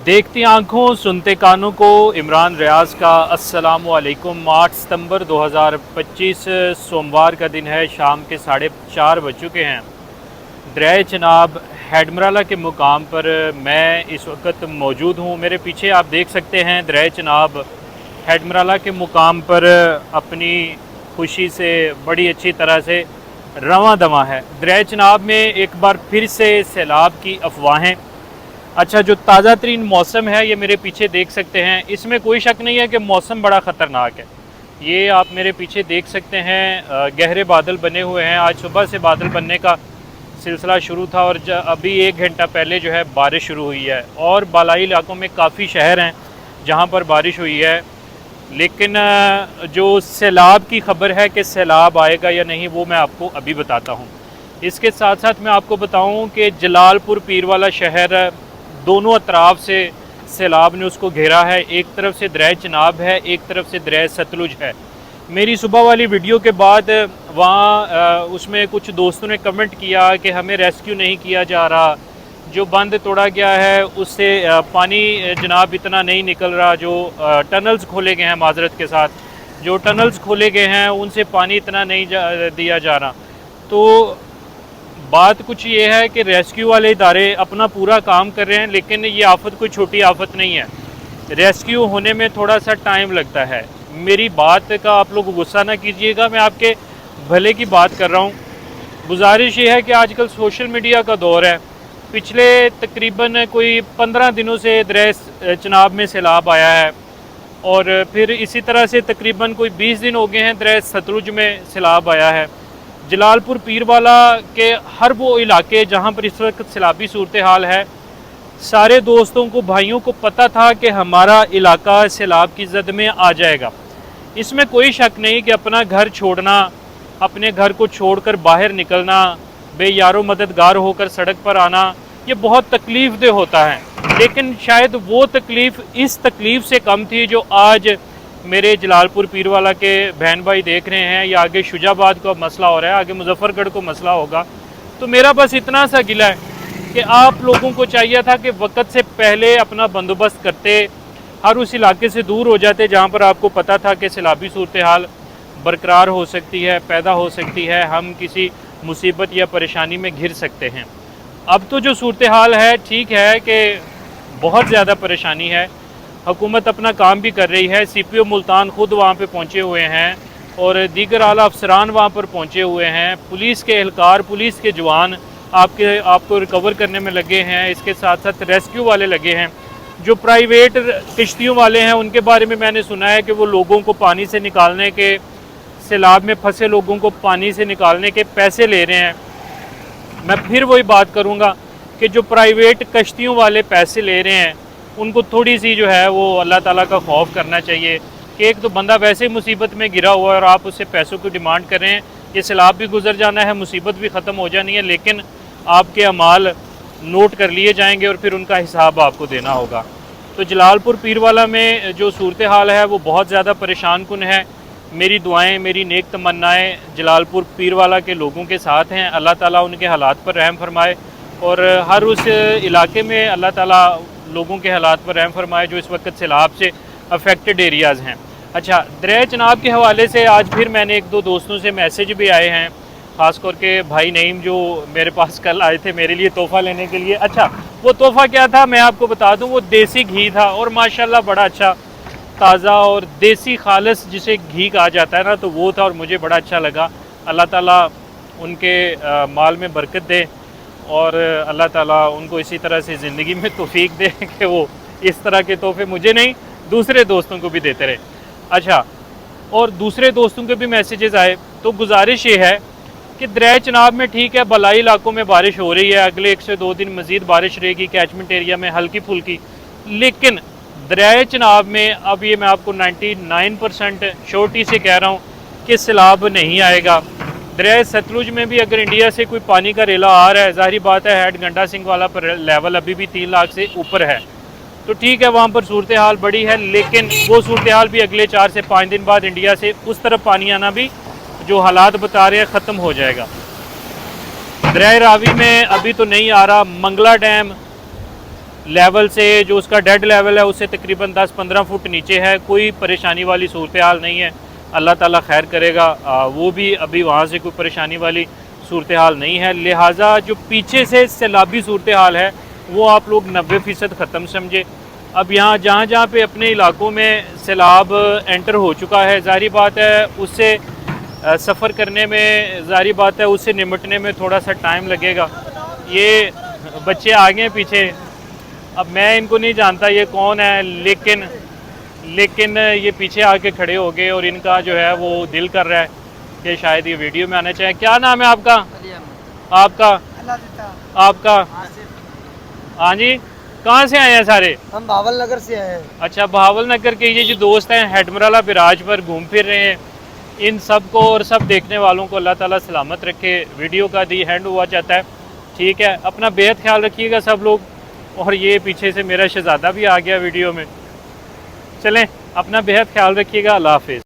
देखती आंखों सुनते कानों को इमरान रियाज का अस्सलामु अलैकुम। 8 सितंबर 2025 सोमवार का दिन है। शाम के 4:30 बज चुके हैं। दरिया चनाब हेडमराला के मुकाम पर मैं इस वक्त मौजूद हूँ। मेरे पीछे आप देख सकते हैं दरिया चनाब हेडमराला के मुकाम पर अपनी खुशी से बड़ी अच्छी तरह से रवां दवा है। दरिया चनाब में एक बार फिर से सैलाब की अफवाहें। अच्छा, जो ताज़ा तरीन मौसम है ये मेरे पीछे देख सकते हैं। इसमें कोई शक नहीं है कि मौसम बड़ा ख़तरनाक है। ये आप मेरे पीछे देख सकते हैं, गहरे बादल बने हुए हैं। आज सुबह से बादल बनने का सिलसिला शुरू था और अभी 1 घंटा पहले जो है बारिश शुरू हुई है। और बालाई इलाकों में काफ़ी शहर हैं जहाँ पर बारिश हुई है। लेकिन जो सैलाब की खबर है कि सैलाब आएगा या नहीं, वो मैं आपको अभी बताता हूँ। इसके साथ साथ मैं आपको बताऊँ कि जलालपुर पीर वाला शहर दोनों अतराफ से सैलाब ने उसको घेरा है। एक तरफ से दरिया चनाब है, एक तरफ से दरिया सतलुज है। मेरी सुबह वाली वीडियो के बाद वहाँ उसमें कुछ दोस्तों ने कमेंट किया कि हमें रेस्क्यू नहीं किया जा रहा, जो बंद तोड़ा गया है उससे पानी जनाब इतना नहीं निकल रहा, जो टनल्स खोले गए हैं, माजरत के साथ जो टनल्स खोले गए हैं उनसे पानी इतना नहीं दिया जा रहा। तो बात कुछ ये है कि रेस्क्यू वाले इदारे अपना पूरा काम कर रहे हैं, लेकिन ये आफत कोई छोटी आफत नहीं है। रेस्क्यू होने में थोड़ा सा टाइम लगता है। मेरी बात का आप लोग गुस्सा ना कीजिएगा, मैं आपके भले की बात कर रहा हूँ। गुजारिश ये है कि आजकल सोशल मीडिया का दौर है। पिछले तकरीबन कोई 15 दिनों से दरिया चनाब में सैलाब आया है और फिर इसी तरह से तकरीबन कोई 20 दिन हो गए हैं दरिया सतलुज में सैलाब आया है। जलालपुर पीर वाला के हर वो इलाके जहाँ पर इस वक्त सैलाबी सूरत हाल है, सारे दोस्तों को, भाइयों को पता था कि हमारा इलाका सैलाब की जद में आ जाएगा। इसमें कोई शक नहीं कि अपना घर छोड़ना, अपने घर को छोड़कर बाहर निकलना, बेयारो मददगार होकर सड़क पर आना, ये बहुत तकलीफ़ दे होता है। लेकिन शायद वो तकलीफ़ इस तकलीफ़ से कम थी जो आज मेरे जलालपुर पीर वाला के बहन भाई देख रहे हैं, या आगे शुजाबाद का मसला हो रहा है, आगे मुजफ्फरगढ़ को मसला होगा। तो मेरा बस इतना सा गिला है कि आप लोगों को चाहिए था कि वक्त से पहले अपना बंदोबस्त करते, हर उस इलाके से दूर हो जाते जहाँ पर आपको पता था कि सैलाबी सूरत हाल बरकरार हो सकती है, पैदा हो सकती है, हम किसी मुसीबत या परेशानी में घिर सकते हैं। अब तो जो सूरत हाल है, ठीक है कि बहुत ज़्यादा परेशानी है। हुकूमत अपना काम भी कर रही है। CPO मुल्तान ख़ुद वहाँ पे पहुँचे हुए हैं और दीगर आला अफसरान वहाँ पर पहुँचे हुए हैं। पुलिस के एहलकार, पुलिस के जवान आपको रिकवर करने में लगे हैं। इसके साथ साथ रेस्क्यू वाले लगे हैं। जो प्राइवेट किश्तियों वाले हैं उनके बारे में मैंने सुना है कि वो लोगों को पानी से निकालने के, सैलाब में फंसे लोगों को पानी से निकालने के पैसे ले रहे हैं। मैं फिर वही बात करूँगा कि जो प्राइवेट कश्तियों वाले पैसे ले रहे हैं उनको थोड़ी सी जो है वो अल्लाह ताला का खौफ करना चाहिए कि एक तो बंदा वैसे ही मुसीबत में गिरा हुआ है और आप उससे पैसों की डिमांड कर रहे हैं। ये सैलाब भी गुजर जाना है, मुसीबत भी ख़त्म हो जानी है, लेकिन आपके अमाल नोट कर लिए जाएंगे और फिर उनका हिसाब आपको देना होगा। तो जलालपुर पीर वाला में जो सूरत हाल है वो बहुत ज़्यादा परेशान कुन है। मेरी दुआएँ, मेरी नेक तमन्नाएँ जलालपुर पीर वाला के लोगों के साथ हैं। अल्लाह ताला उनके हालात पर रहम फरमाए और हर उस इलाके में अल्लाह ताला लोगों के हालात पर रहम फरमाए जो इस वक्त सैलाब से अफेक्टेड एरियाज़ हैं। अच्छा, दरिया चनाब के हवाले से आज फिर मैंने 1-2 दोस्तों से मैसेज भी आए हैं, ख़ास करके भाई नईम जो मेरे पास कल आए थे मेरे लिए तोहफ़ा लेने के लिए। अच्छा, वो तोहफ़ा क्या था मैं आपको बता दूं, वो देसी घी था और माशाल्लाह बड़ा अच्छा ताज़ा और देसी खालिस जिसे घी कहा जाता है ना, तो वो था और मुझे बड़ा अच्छा लगा। अल्लाह ताला उनके माल में बरकत दे और अल्लाह ताला उनको इसी तरह से ज़िंदगी में तौफीक दे कि वो इस तरह के तोहफ़े मुझे नहीं दूसरे दोस्तों को भी देते रहे। अच्छा, और दूसरे दोस्तों के भी मैसेजेस आए। तो गुजारिश ये है कि दरिया चनाब में ठीक है बलाई इलाकों में बारिश हो रही है, अगले 1 से 2 दिन मज़ीद बारिश रहेगी कैचमेंट एरिया में हल्की फुल्की, लेकिन दरिया चनाब में अब ये मैं आपको 99% श्योरिटी से कह रहा हूँ कि सैलाब नहीं आएगा। दरिया सतलुज में भी अगर इंडिया से कोई पानी का रेला आ रहा है, ज़ाहिर बात है हेड गंडा सिंह वाला पर लेवल अभी भी 3 लाख से ऊपर है, तो ठीक है वहाँ पर सूरत हाल बड़ी है, लेकिन वो सूरत हाल भी अगले 4 से 5 दिन बाद इंडिया से उस तरफ पानी आना भी जो हालात बता रहे हैं ख़त्म हो जाएगा। दरिया रावी में अभी तो नहीं आ रहा। मंगला डैम लेवल से, जो उसका डेड लेवल है उससे तकरीबन 10-15 फुट नीचे है। कोई परेशानी वाली सूरत हाल नहीं है, अल्लाह ताला खैर करेगा। वो भी अभी वहाँ से कोई परेशानी वाली सूरत हाल नहीं है। लिहाजा जो पीछे से सैलाबी सूरत हाल है वो आप लोग 90% ख़त्म समझे। अब यहाँ जहाँ जहाँ पे अपने इलाकों में सैलाब एंटर हो चुका है, ज़ाहिर बात है उससे सफ़र करने में, ज़ाहिर बात है उससे निमटने में थोड़ा सा टाइम लगेगा। ये बच्चे आगे हैं पीछे, अब मैं इनको नहीं जानता ये कौन है, लेकिन ये पीछे आके खड़े हो गए और इनका जो है वो दिल कर रहा है कि शायद ये वीडियो में आना चाहिए। क्या नाम है आपका? आपका? आपका? हाँ जी, कहाँ से आए हैं सारे? हम भावल नगर से आए हैं। अच्छा, भावल नगर के ये जो दोस्त हैं हेडमराला बिराज पर घूम फिर रहे हैं, इन सब को और सब देखने वालों को अल्लाह ताला सलामत रखे। वीडियो का दी हैंड हुआ चाहता है, ठीक है। अपना बेहद ख्याल रखिएगा सब लोग। और ये पीछे से मेरा शहज़ादा भी आ गया वीडियो में। चलें, अपना बेहद ख्याल रखिएगा। अल्लाह हाफिज़।